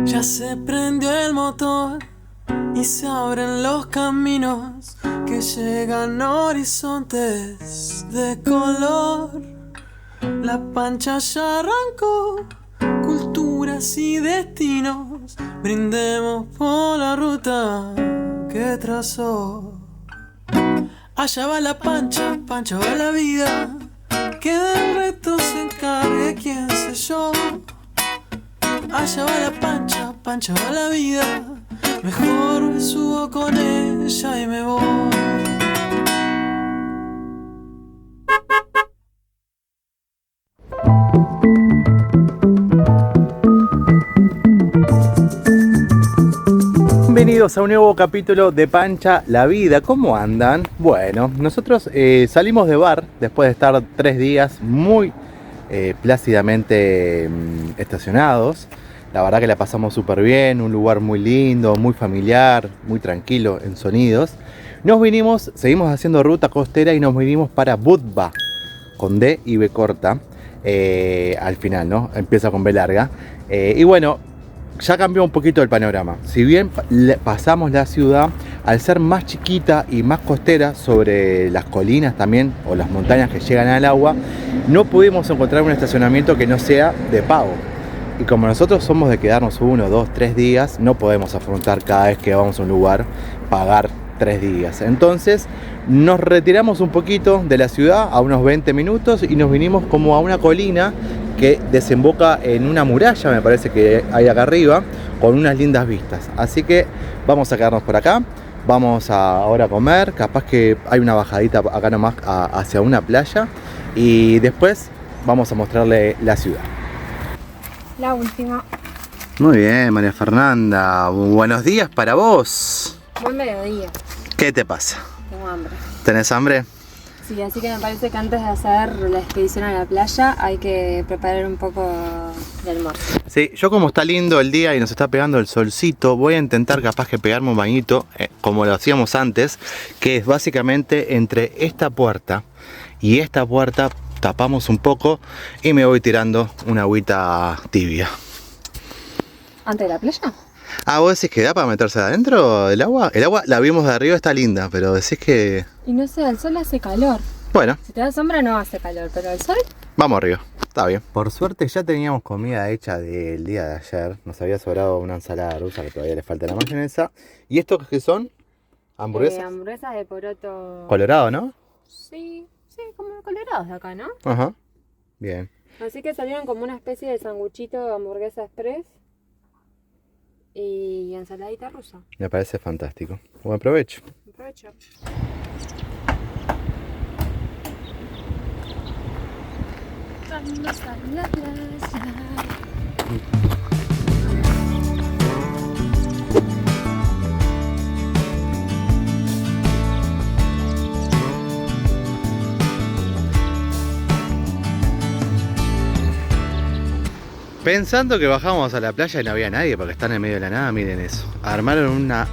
Ya se prendió el motor y se abren los caminos que llegan a horizontes de color. La pancha ya arrancó, culturas y destinos, brindemos por la ruta que trazó. Allá va la pancha, pancha va la vida, que del resto se encargue quién sé yo. Allá va la pancha, pancha va la vida, mejor me subo con ella y me voy. Bienvenidos a un nuevo capítulo de Pancha la Vida. ¿Cómo andan? Bueno, nosotros salimos de bar después de estar 3 días muy plácidamente estacionados. La verdad que la pasamos súper bien, un lugar muy lindo, muy familiar, muy tranquilo en sonidos. Nos vinimos, seguimos haciendo ruta costera y nos vinimos para Budva, con D y B corta, al final, ¿no? Empieza con B larga. Y bueno, ya cambió un poquito el panorama. Si bien pasamos la ciudad, al ser más chiquita y más costera sobre las colinas también, o las montañas que llegan al agua, no pudimos encontrar un estacionamiento que no sea de pago. Y como nosotros somos de quedarnos 1, 2, 3 días, no podemos afrontar cada vez que vamos a un lugar pagar 3 días. Entonces nos retiramos un poquito de la ciudad a unos 20 minutos y nos vinimos como a una colina que desemboca en una muralla, me parece que hay acá arriba, con unas lindas vistas. Así que vamos a quedarnos por acá, vamos ahora a comer, capaz que hay una bajadita acá nomás hacia una playa y después vamos a mostrarle la ciudad. La última. Muy bien, María Fernanda, buenos días para vos. Buen mediodía. ¿Qué te pasa? Tengo hambre. ¿Tenés hambre? Sí, así que me parece que antes de hacer la expedición a la playa hay que preparar un poco de almuerzo. Sí, yo como está lindo el día y nos está pegando el solcito, voy a intentar capaz que pegarme un bañito, como lo hacíamos antes, que es básicamente entre esta puerta y esta puerta, tapamos un poco y me voy tirando una agüita tibia. ¿Antes de la playa? Ah, ¿vos decís que da para meterse adentro del agua? El agua la vimos de arriba, está linda, pero decís que... Y no sé, el sol hace calor. Bueno. Si te da sombra no hace calor, pero el sol... Vamos arriba, está bien. Por suerte ya teníamos comida hecha del día de ayer. Nos había sobrado una ensalada rusa que todavía le falta la mayonesa. ¿Y estos qué son? ¿Hamburguesas? Hamburguesas de poroto... Colorado, ¿no? Sí, como colorados de acá, ¿no? Ajá, bien. Así que salieron como una especie de sanguchito hamburguesa express y ensaladita rusa. Me parece fantástico. Buen provecho. Aprovecho. Vamos a la playa. Pensando que bajamos a la playa y no había nadie porque están en medio de la nada, miren eso. Armaron una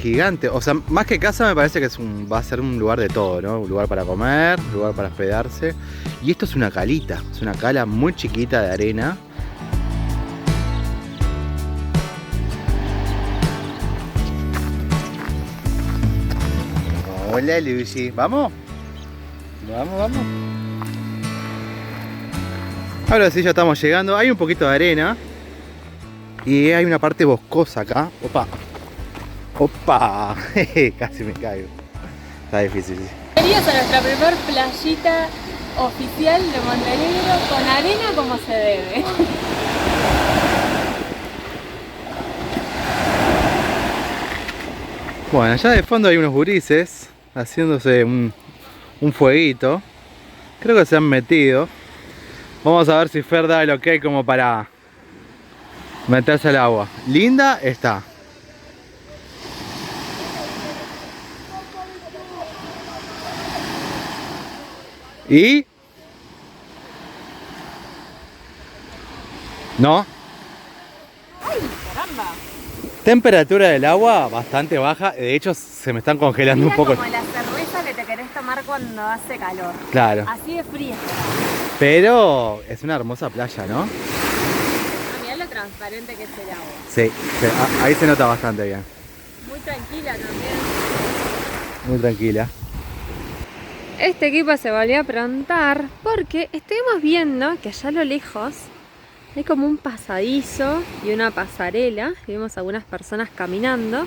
gigante, o sea, más que casa me parece que va a ser un lugar de todo, ¿no? Un lugar para comer, un lugar para hospedarse. Y esto es una calita, es una cala muy chiquita de arena. Hola Lucy, ¿vamos? Vamos. Ahora sí ya estamos llegando, hay un poquito de arena y hay una parte boscosa acá. Opa, casi me caigo. Está difícil, sí. Bienvenidos a nuestra primer playita oficial de Montenegro con arena como se debe. Bueno, allá de fondo hay unos gurises haciéndose un fueguito. Creo que se han metido. Vamos a ver si Fer da el ok como para meterse al agua. Linda está. ¿Y? ¿No? ¡Ay, caramba! Temperatura del agua bastante baja. De hecho se me están congelando un poco. Como la cerveza que te querés tomar cuando hace calor. Claro. Así de fría. Pero es una hermosa playa, ¿no? Mirá la otra transparente que es el agua. Sí, ahí se nota bastante bien. Muy tranquila también. Muy tranquila. Este equipo se volvió a aprontar porque estuvimos viendo que allá a lo lejos hay como un pasadizo y una pasarela y vemos algunas personas caminando.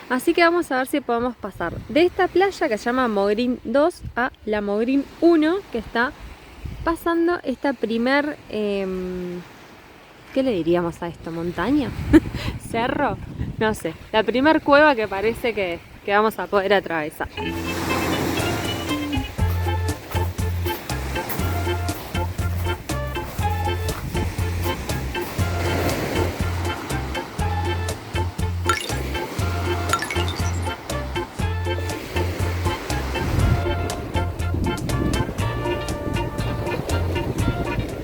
Así que vamos a ver si podemos pasar de esta playa que se llama Mogrín 2 a la Mogrín 1, que está pasando esta primer... ¿qué le diríamos a esto? ¿Montaña? ¿Cerro? No sé. La primer cueva que parece que vamos a poder atravesar.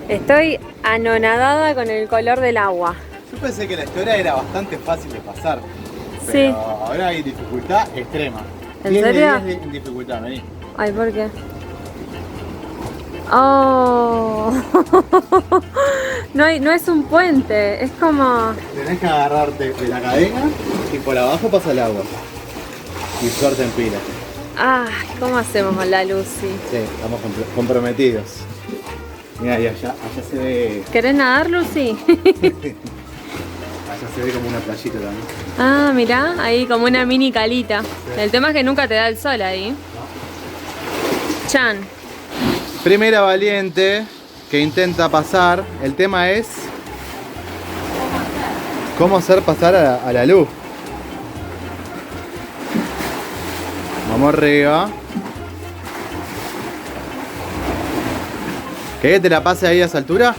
Estoy anonadada con el color del agua. Yo pensé que la historia era bastante fácil de pasar. Pero Sí. ahora hay dificultad extrema. ¿En 10 de serio? 10 en dificultad, vení. Ay, ¿por qué? Oh. No es un puente, es como... Tenés que agarrarte de la cadena y por abajo pasa el agua. Y suerte en pila. Ah, ¿cómo hacemos con la Lucy? Sí, estamos comprometidos. Mira, y allá se ve. ¿Querés nadar, Lucy? Allá se ve como una playita también. Ah, mirá, ahí como una mini calita. El tema es que nunca te da el sol ahí. Chan. Primera valiente que intenta pasar. El tema es cómo hacer pasar a la luz. Vamos arriba. ¿Querés que te la pase ahí a esa altura?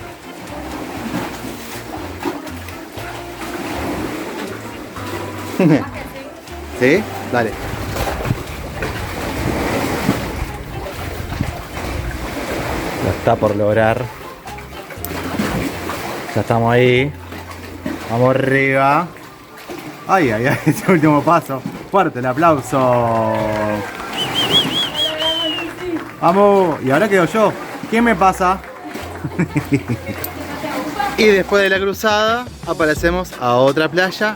¿Sí? Dale. Lo está por lograr. Ya estamos ahí. Vamos arriba. Ay, ay, ay, ese último paso. Fuerte el aplauso. Vamos. Y ahora quedo yo. ¿Quién me pasa? Y después de la cruzada aparecemos a otra playa.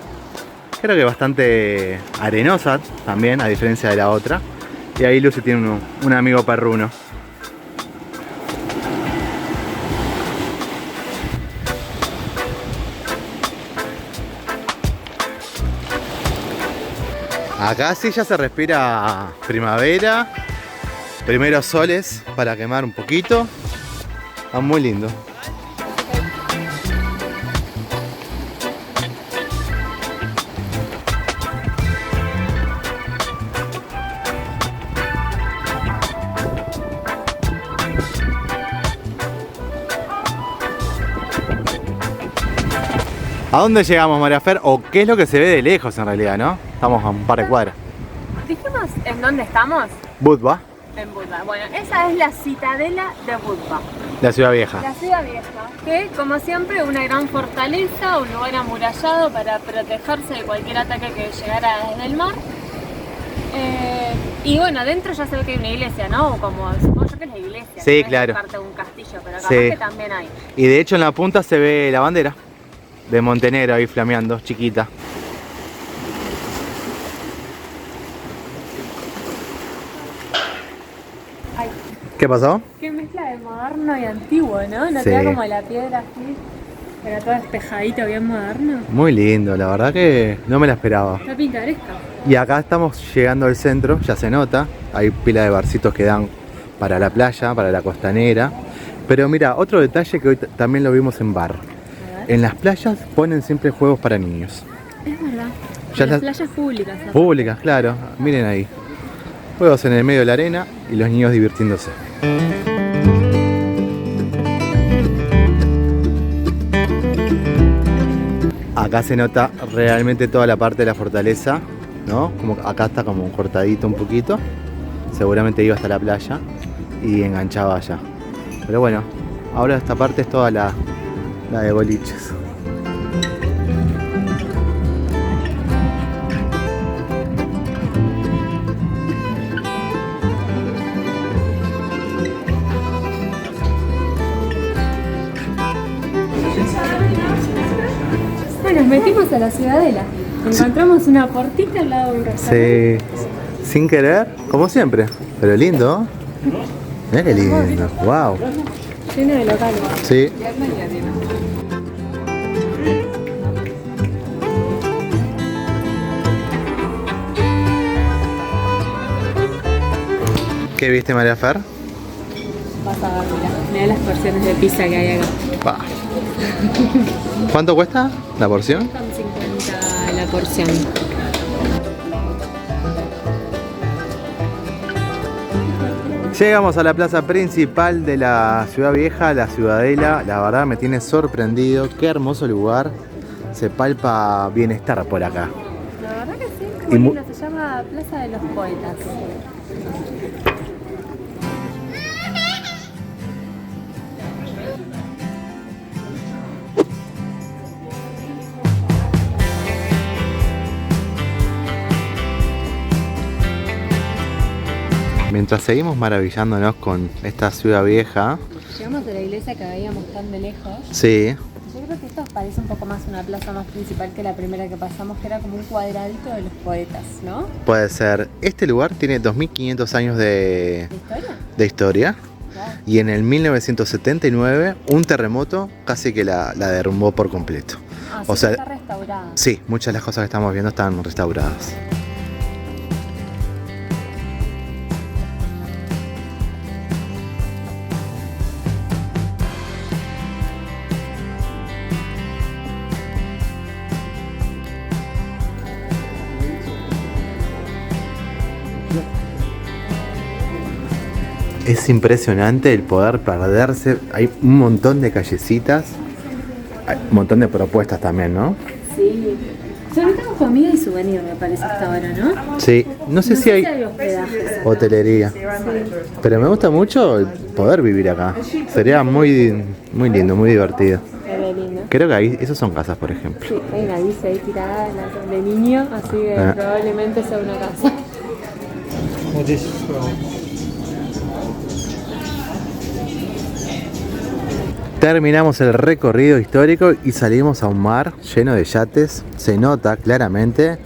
Creo que bastante arenosa también, a diferencia de la otra. Y ahí Lucy tiene un amigo perruno. Acá sí ya se respira primavera. Primeros soles para quemar un poquito. Está muy lindo. ¿A dónde llegamos, María Fer? ¿O qué es lo que se ve de lejos en realidad, no? Estamos a un par de cuadras. ¿Dijimos en dónde estamos? Budva, En Budva. Bueno, esa es la citadela de Budva. la ciudad vieja. La ciudad vieja, que como siempre una gran fortaleza, un lugar amurallado para protegerse de cualquier ataque que llegara desde el mar. Y bueno, adentro ya se ve que hay una iglesia, ¿no? Como supongo yo que es la iglesia. Sí, no claro. Es parte de un castillo, pero capaz Sí. que también hay. Y de hecho en la punta se ve la bandera de Montenegro ahí flameando, chiquita. Ay, ¿Qué pasó? qué mezcla de moderno y antiguo, ¿no? No Sí. te da como la piedra así, pero todo despejadito, bien moderno. Muy lindo, la verdad que no me la esperaba. Está pintoresca. Y acá estamos llegando al centro, ya se nota. Hay pila de barcitos que dan para la playa, para la costanera. Pero mira, otro detalle que hoy también lo vimos en bar. A ver. En las playas ponen siempre juegos para niños. Es verdad. Ya En las las- playas públicas. aparte. Públicas, claro. Miren ahí. Juegos en el medio de la arena y los niños divirtiéndose. Acá se nota realmente toda la parte de la fortaleza, ¿no? Como acá está como cortadito un poquito. Seguramente iba hasta la playa y enganchaba allá. Pero bueno, ahora esta parte es toda la de boliches. Bueno, nos metimos a la Ciudadela. Encontramos una portita al lado de un restaurante. Sí, sin querer, como siempre. Pero lindo. Mirá qué lindo. Wow. Lleno de locales. Sí. ¿Qué viste, María Fer? Vas a ver, mirá las porciones de pizza que hay acá. Pa. ¿Cuánto cuesta la porción? Son 50 la porción. Llegamos a la plaza principal de la Ciudad Vieja, la Ciudadela. La verdad me tiene sorprendido. Qué hermoso lugar. Se palpa bienestar por acá. La verdad que sí, muy lindo. Se llama Plaza de los Poetas. Mientras seguimos maravillándonos con esta Ciudad Vieja. Llegamos a la iglesia que veíamos tan de lejos. Sí. Yo creo que esto parece un poco más una plaza más principal que la primera que pasamos, que era como un cuadradito de los poetas, ¿no? Puede ser. Este lugar tiene 2500 años ¿De historia? de historia. Wow. Y en el 1979 un terremoto casi que la derrumbó por completo. Ah, O sí, sea, está restaurada. Sí, muchas de las cosas que estamos viendo están restauradas. Es impresionante el poder perderse. Hay un montón de callecitas, hay un montón de propuestas también, ¿no? Sí. Sobre todo comida y souvenir, me parece hasta ahora, ¿no? Sí, no sé si hay hospedajes. hotelería, pero me gusta mucho el poder vivir acá. Sería muy, muy lindo, muy divertido. Se ve lindo. Creo que ahí, esos son casas, por ejemplo. Sí, hay una bici ahí tirada de niño, así que probablemente sea una casa. Terminamos el recorrido histórico y salimos a un mar lleno de yates. Se nota claramente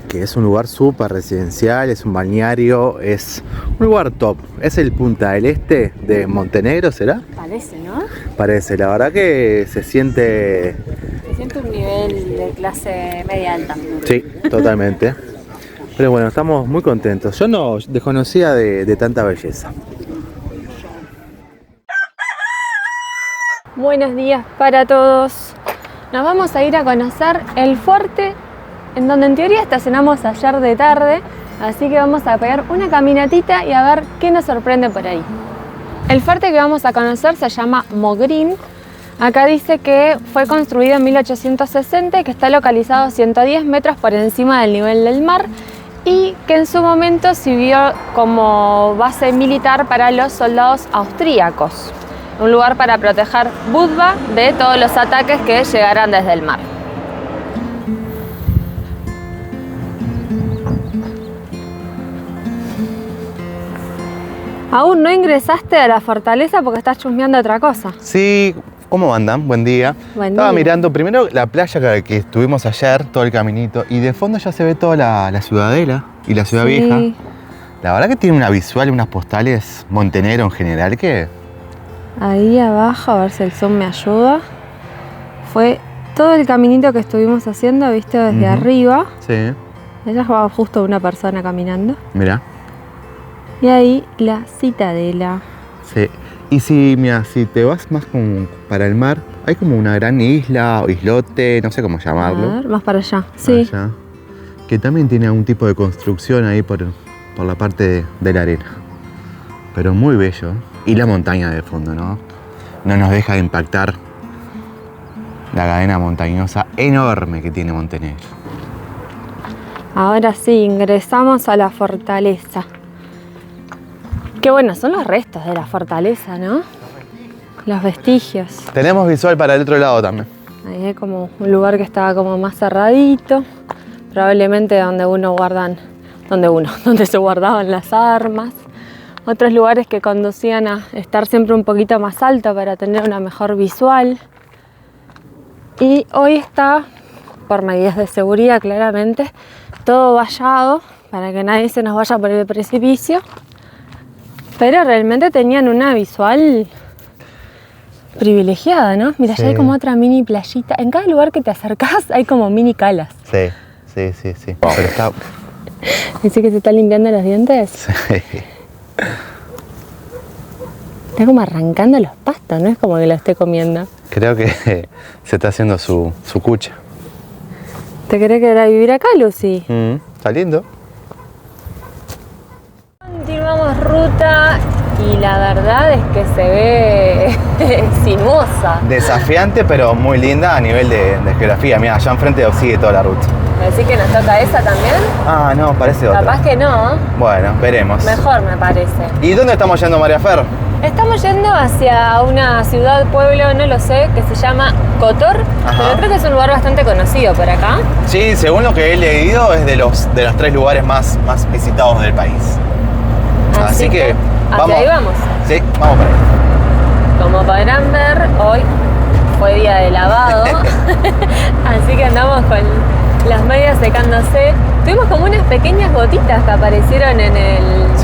que es un lugar súper residencial, es un balneario, es un lugar top. Es el Punta del Este de Montenegro, ¿será? Parece, ¿no? Parece, la verdad que se siente... Se siente un nivel de clase media alta. Sí, totalmente. Pero bueno, estamos muy contentos. Yo no desconocía de tanta belleza. Buenos días para todos. Nos vamos a ir a conocer el fuerte, en donde en teoría estacionamos ayer de tarde, así que vamos a pegar una caminatita y a ver qué nos sorprende por ahí. El fuerte que vamos a conocer se llama Mogrin. Acá dice que fue construido en 1860 y que está localizado a 110 metros por encima del nivel del mar y que en su momento sirvió como base militar para los soldados austríacos. Un lugar para proteger Budva de todos los ataques que llegaran desde el mar. Aún no ingresaste a la fortaleza porque estás chusmeando otra cosa. Sí, ¿cómo andan? Buen día. Buen Estaba día. mirando primero la playa que estuvimos ayer, todo el caminito, y de fondo ya se ve toda la Ciudadela y la Ciudad Sí. Vieja. La verdad que tiene una visual, unas postales, Montenegro en general, que... Ahí abajo, a ver si el zoom me ayuda. Fue todo el caminito que estuvimos haciendo, viste, desde arriba. Sí, Allá va justo una persona caminando. mira. Y ahí la Citadela. Sí. Y si te vas más como para el mar, hay como una gran isla o islote, no sé cómo A llamarlo. ver, más para allá. Sí. Allá, que también tiene algún tipo de construcción ahí por la parte de la arena. Pero muy bello. Y la montaña de fondo, ¿no? No nos deja de impactar la cadena montañosa enorme que tiene Montenegro. Ahora sí, ingresamos a la fortaleza. Qué bueno, son los restos de la fortaleza, ¿no? Los vestigios. Tenemos visual para el otro lado también. Ahí hay como un lugar que estaba como más cerradito. Probablemente donde se guardaban las armas. Otros lugares que conducían a estar siempre un poquito más alto para tener una mejor visual. Y hoy está por medidas de seguridad claramente, todo vallado para que nadie se nos vaya por el precipicio, pero realmente tenían una visual privilegiada, ¿no? Mira, Sí. ya hay como otra mini playita. En cada lugar que te acercás hay como mini calas. Sí. Pero está... ¿Dice que se está limpiando los dientes? Sí. Está como arrancando los pastos, no es como que lo esté comiendo. Creo que se está haciendo su cucha. ¿Te querés quedar a vivir acá, Lucy? Está lindo. Continuamos ruta y la verdad es que se ve sinuosa. Desafiante, pero muy linda a nivel de geografía. Mira, allá enfrente sigue toda la ruta. ¿Me decís que nos toca esa también? Ah, no, parece otra. Capaz que no. Bueno, veremos. Mejor me parece. ¿Y dónde estamos yendo, María Fer? Estamos yendo hacia una ciudad, pueblo, no lo sé, que se llama Kotor, Ajá. pero creo que es un lugar bastante conocido por acá. Sí, según lo que he leído, es de los 3 lugares más visitados del país. Así que hacia ahí vamos. Sí, vamos para ahí. Como podrán ver, hoy fue día de lavado, así que andamos con las medias secándose. Tuvimos como unas pequeñas gotitas que aparecieron en el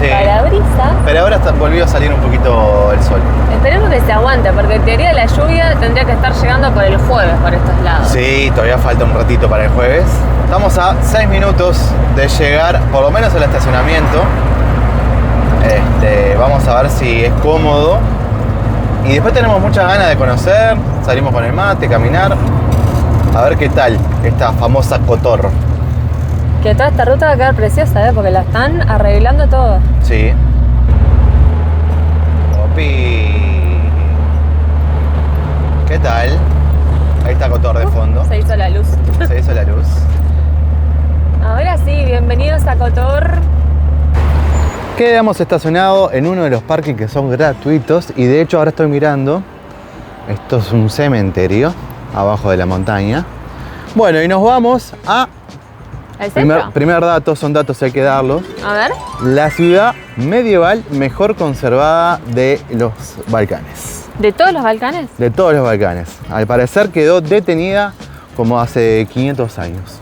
parabrisas. Pero ahora volvió a salir un poquito el sol. Esperemos que se aguante, porque en teoría la lluvia tendría que estar llegando por el jueves por estos lados. Sí, todavía falta un ratito para el jueves. Estamos a 6 minutos de llegar, por lo menos al estacionamiento. Vamos a ver si es cómodo. Y después tenemos muchas ganas de conocer. Salimos con el mate, caminar. A ver qué tal esta famosa Kotor. Que toda esta ruta va a quedar preciosa, porque la están arreglando todo. Sí. Opi. ¿Qué tal? Ahí está Kotor de fondo. Se hizo la luz. Se hizo la luz. Ahora sí, bienvenidos a Kotor. Quedamos estacionados en uno de los parques que son gratuitos y de hecho ahora estoy mirando. Esto es un cementerio abajo de la montaña. Bueno, y nos vamos a... ¿El centro? Primer dato, son datos hay que darlos. A ver. La ciudad medieval mejor conservada de los Balcanes. ¿De todos los Balcanes? De todos los Balcanes. Al parecer quedó detenida como hace 500 años.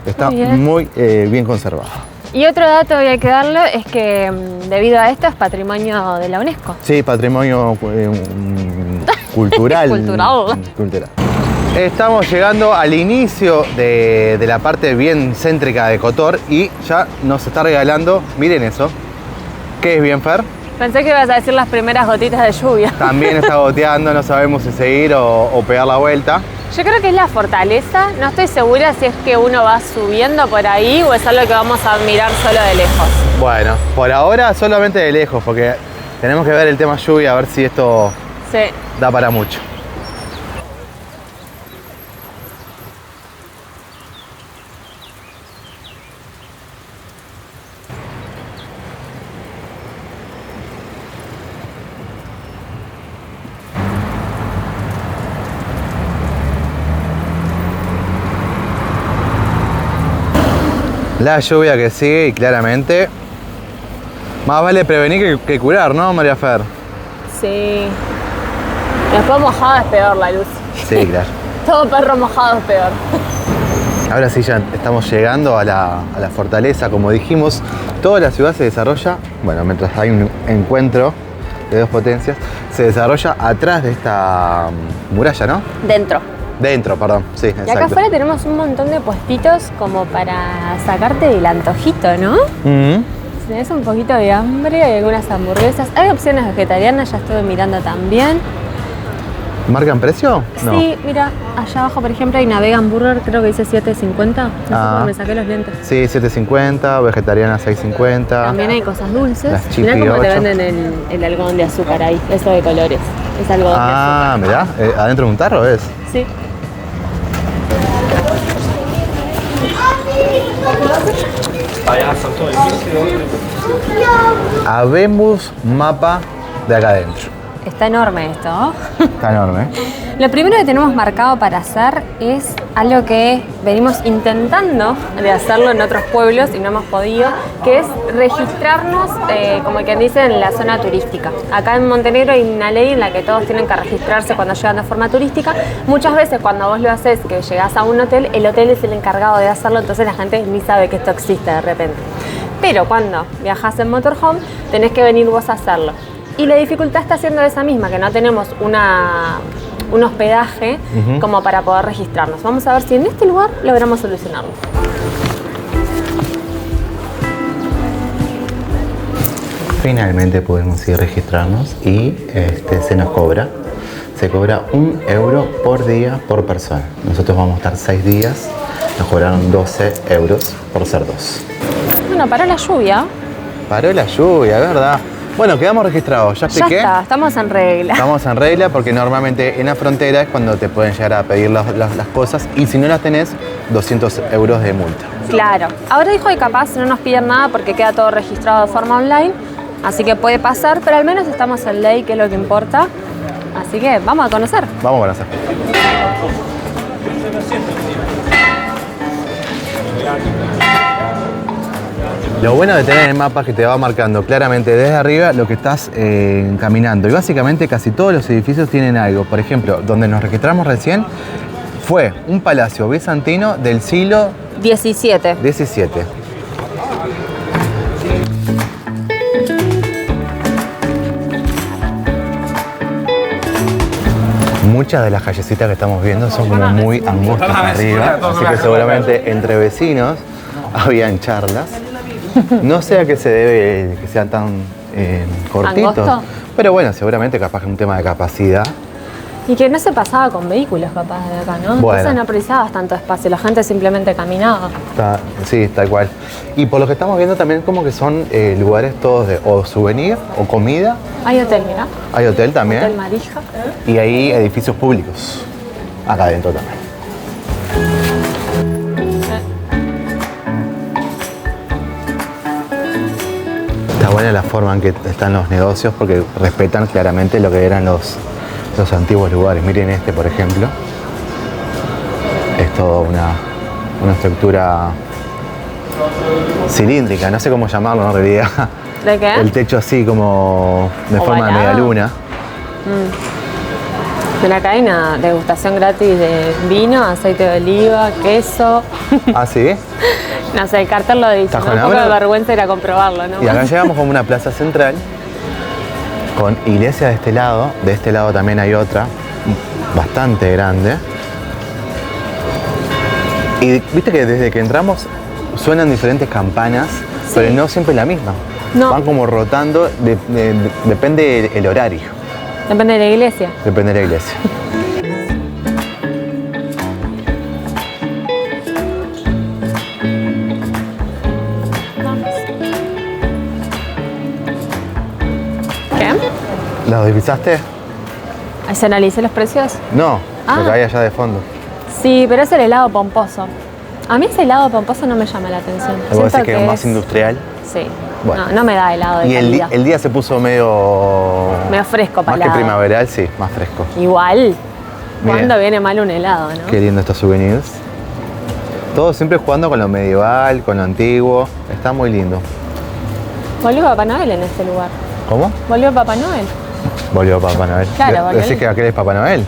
Está muy bien conservada. Y otro dato que hay que darle es que debido a esto es patrimonio de la UNESCO. Sí, patrimonio cultural. Cultural. Estamos llegando al inicio de la parte bien céntrica de Kotor y ya nos está regalando, miren eso. ¿Qué es bien, Fer? Pensé que ibas a decir las primeras gotitas de lluvia. También está goteando, no sabemos si seguir o pegar la vuelta. Yo creo que es la fortaleza, no estoy segura si es que uno va subiendo por ahí o es algo que vamos a admirar solo de lejos. Bueno, por ahora solamente de lejos, porque tenemos que ver el tema lluvia, a ver si esto da para mucho. La lluvia que sigue y claramente más vale prevenir que curar, ¿no, María Fer? Sí. Después mojado es peor la luz. Sí, claro. Todo perro mojado es peor. Ahora sí ya estamos llegando a la fortaleza, como dijimos. Toda la ciudad se desarrolla, bueno, mientras hay un encuentro de dos potencias, se desarrolla atrás de esta muralla, ¿no? Dentro, perdón, sí, exacto. Y acá afuera tenemos un montón de puestitos como para sacarte del antojito, ¿no? Si tenés un poquito de hambre, hay algunas hamburguesas. Hay opciones vegetarianas, ya estuve mirando también. ¿Marcan precio? No. Sí, mira, allá abajo, por ejemplo, hay una vegan burger, creo que dice $7.50. No sé cómo me saqué los lentes. Sí, $7.50, vegetariana $6.50. También hay cosas dulces. Las chipi Mirá cómo 8. te venden el algodón de azúcar ahí, eso de colores. Es algodón de azúcar. Ah, mirá, ¿adentro de un tarro es? Sí. Habemos mapa de acá adentro. está enorme esto, ¿no? Está enorme. Lo primero que tenemos marcado para hacer es algo que venimos intentando de hacerlo en otros pueblos y no hemos podido, que es registrarnos, como quien dice, en la zona turística. Acá en Montenegro hay una ley en la que todos tienen que registrarse cuando llegan de forma turística. Muchas veces cuando vos lo haces, que llegás a un hotel, el hotel es el encargado de hacerlo, entonces la gente ni sabe que esto existe de repente. Pero cuando viajás en motorhome, tenés que venir vos a hacerlo. Y la dificultad está siendo esa misma, que no tenemos un hospedaje como para poder registrarnos. Vamos a ver si en este lugar logramos solucionarlo. Finalmente pudimos ir a registrarnos y se nos cobra. Se cobra 1 euro por día por persona. Nosotros vamos a estar 6 días. Nos cobraron 12 euros por ser 2. Bueno, paró la lluvia. Paró la lluvia, ¿verdad? Bueno, quedamos registrados. ¿Ya expliqué? Ya está, estamos en regla. Estamos en regla porque normalmente en la frontera es cuando te pueden llegar a pedir las cosas y si no las tenés, 200 euros de multa. Claro. Ahora dijo que capaz no nos piden nada porque queda todo registrado de forma online, así que puede pasar, pero al menos estamos en ley, que es lo que importa. Así que vamos a conocer. Vamos a conocer. Lo bueno de tener el mapa es que te va marcando claramente desde arriba lo que estás caminando. Y básicamente casi todos los edificios tienen algo. Por ejemplo, donde nos registramos recién fue un palacio bizantino del siglo 17. XVII. Muchas de las callecitas que estamos viendo son como muy angostas arriba, así que seguramente entre vecinos habían charlas. No sé a qué se debe que sean tan cortitos, ¿Angosto? pero bueno, seguramente capaz que es un tema de capacidad. Y que no se pasaba con vehículos capaz de acá, ¿no? Bueno. Entonces no precisabas tanto espacio, la gente simplemente caminaba. Sí, tal cual. Y por lo que estamos viendo también como que son lugares todos de o souvenir o comida. Hay hotel, mirá. Hay hotel también. Hotel Marija. Y hay edificios públicos acá adentro también. Está buena la forma en que están los negocios porque respetan claramente lo que eran los antiguos lugares. Miren este, por ejemplo. Es toda una estructura cilíndrica, no sé cómo llamarlo en realidad. ¿De qué? El techo así como de forma de Ovalado. medialuna. Pero acá hay una degustación gratis de vino, aceite de oliva, queso. ¿Ah, sí? No sé, el cartel lo dice, ¿Estás me con da un poco de hambre? vergüenza ir a comprobarlo, ¿no? Y acá llegamos como una plaza central con iglesia de este lado también hay otra, bastante grande. Y viste que desde que entramos suenan diferentes campanas, Sí. pero no siempre la misma. No. Van como rotando, depende el horario, Depende de la iglesia. depende de la iglesia. ¿Qué? ¿Lo divisaste? ¿Se analicé los precios? No, Ah. lo que hay allá de fondo. Sí, pero es el helado pomposo. A mí ese helado pomposo no me llama la atención. ¿Vos decís Siento que es más industrial? Sí. Bueno. No me da helado de Y calidad. el día se puso medio Fresco más para que helado. primaveral, sí, más fresco. Igual. Bien. ¿Cuándo viene mal un helado, no? Qué lindo estos souvenirs. Todos siempre jugando con lo medieval, con lo antiguo. Está muy lindo. Volvió Papá Noel en este lugar. ¿Cómo? Volvió Papá Noel. Volvió Papá Noel. Claro, volvió ¿Decís el- que aquel es Papá Noel?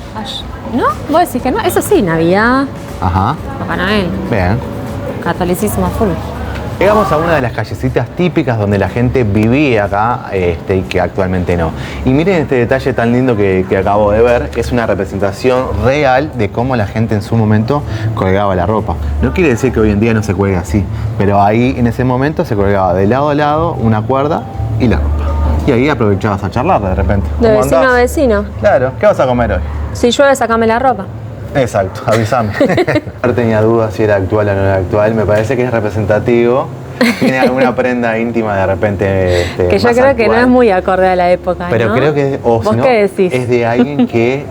¿No? ¿Vos decís que no? Eso sí, Navidad, Ajá. Papá Noel, Bien. catolicismo full. Llegamos a una de las callecitas típicas donde la gente vivía acá y que actualmente no. Y miren este detalle tan lindo que acabo de ver. Es una representación real de cómo la gente en su momento colgaba la ropa. No quiere decir que hoy en día no se cuelgue así, pero ahí en ese momento se colgaba de lado a lado una cuerda y la ropa. Y ahí aprovechabas a charlar de repente. De ¿Cómo vecino a andás? vecino. Claro, ¿qué vas a comer hoy? Si llueve, sacame la ropa. Exacto, avísame. No tenía dudas si era actual o no era actual. Me parece que es representativo. Tiene alguna prenda íntima de repente. Que yo más creo que no actual. es muy acorde a la época, Pero ¿no? creo que, o ¿Vos si no, qué decís? es de alguien que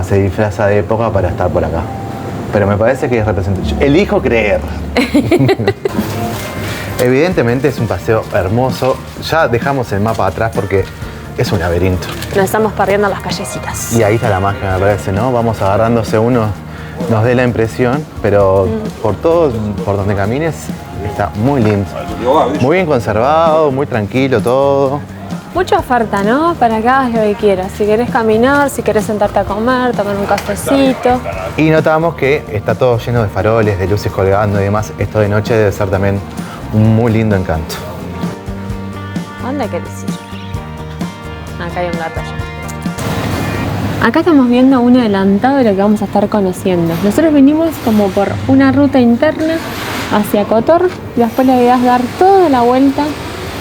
se disfraza de época para estar por acá. Pero me parece que es representativo. Elijo creer. Evidentemente es un paseo hermoso. Ya dejamos el mapa atrás porque es un laberinto. Nos estamos perdiendo en las callecitas. Y ahí está la magia, me parece, ¿no? Vamos agarrándose uno, nos dé la impresión, pero por todo, por donde camines, está muy lindo. Muy bien conservado, muy tranquilo todo. Mucha oferta, ¿no? Para que hagas lo que quieras. Si querés caminar, si querés sentarte a comer, tomar un cafecito. Y notamos que está todo lleno de faroles, de luces colgando y demás. Esto de noche debe ser también un muy lindo encanto. ¿A dónde querés ir? Acá hay un gato ya. Acá estamos viendo un adelantado de lo que vamos a estar conociendo. Nosotros venimos como por una ruta interna hacia Kotor y después le voy a dar toda la vuelta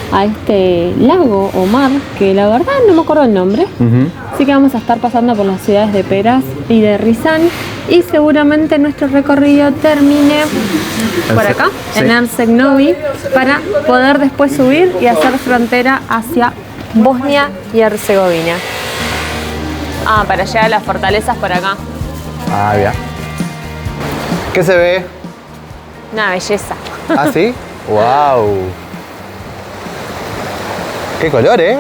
a este lago o mar, que la verdad no me acuerdo el nombre. Así que vamos a estar pasando por las ciudades de Peras y de Rizán y seguramente nuestro recorrido termine por acá, sí, en Erceg Novi, para poder después subir y hacer frontera hacia Bosnia y Herzegovina. Ah, para llegar a las fortalezas por acá. Ah, bien. ¿Qué se ve? Una belleza. ¿Ah, sí? ¡Wow! ¡Qué color, eh!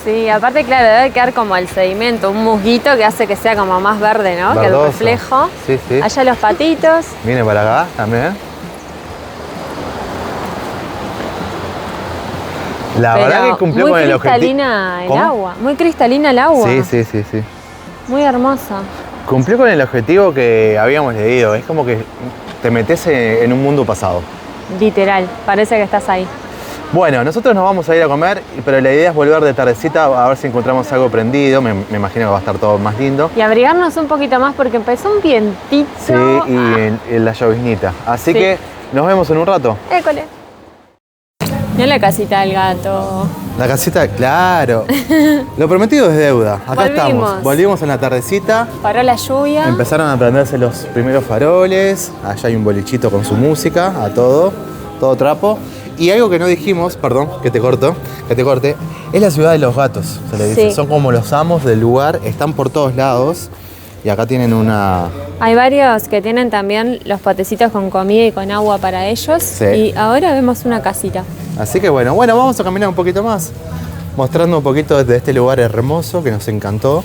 Sí, aparte, claro, debe quedar como el sedimento, un musguito que hace que sea como más verde, ¿no? Verdoso. Que el reflejo. Sí, sí. Allá los patitos. Viene para acá también. La Pero verdad que cumplió con el objetivo. muy cristalina el ¿Cómo? agua. Muy cristalina el agua. Sí, sí, sí, sí. Muy hermosa. Cumplió con el objetivo que habíamos leído. Es como que te metes en un mundo pasado. Literal, parece que estás ahí. Bueno, nosotros nos vamos a ir a comer, pero la idea es volver de tardecita a ver si encontramos algo prendido. Me imagino que va a estar todo más lindo. Y abrigarnos un poquito más porque empezó un vientito. Sí, y en la lloviznita. Así Sí. que nos vemos en un rato. École. Mira la casita del gato. La casita, claro. Lo prometido es deuda. Acá Volvimos. estamos. Volvimos en la tardecita. Paró la lluvia. Empezaron a prenderse los primeros faroles. Allá hay un bolichito con su música, a todo trapo. Y algo que no dijimos, perdón, que te corte, es la ciudad de los gatos, se le dice. Sí. Son como los amos del lugar, están por todos lados. Y acá tienen una... Hay varios que tienen también los potecitos con comida y con agua para ellos. Sí. Y ahora vemos una casita. Así que bueno, vamos a caminar un poquito más, mostrando un poquito de este lugar hermoso que nos encantó.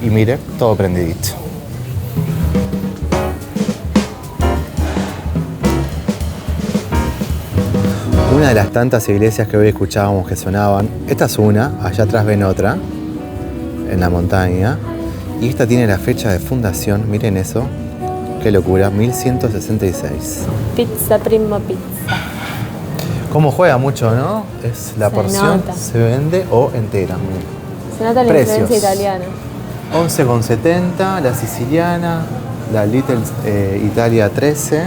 Y mire, todo prendidito. Una de las tantas iglesias que hoy escuchábamos que sonaban, esta es una, allá atrás ven otra, en la montaña. Y esta tiene la fecha de fundación, miren eso, qué locura, 1166. Pizza Primo Pizza. Cómo juega mucho, ¿no? Es la Se porción, nota. se vende o entera. Se nota la Precios. influencia italiana. 11,70, la siciliana, la Little Italia 13,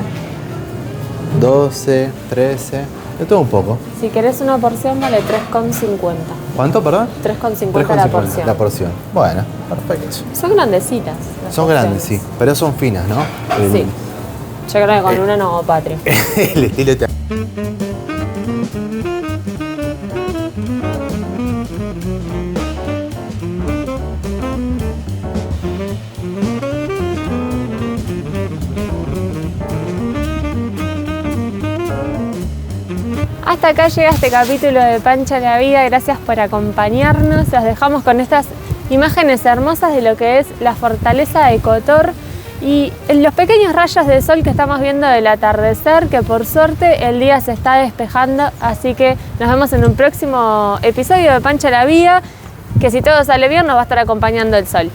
12, 13, de todo un poco. Si querés una porción vale 3,50. ¿Cuánto, perdón? 3,50 la porción. La porción. Bueno, perfecto. Son grandecitas. las Son porciones. grandes, sí, pero son finas, ¿no? Sí. Yo creo que con una no, Patri. El estilo italiano. Hasta acá llega este capítulo de Pancha la Vida. Gracias por acompañarnos. Los dejamos con estas imágenes hermosas de lo que es la fortaleza de Kotor y los pequeños rayos de sol que estamos viendo del atardecer, que por suerte el día se está despejando. Así que nos vemos en un próximo episodio de Pancha la Vida, que si todo sale bien nos va a estar acompañando el sol.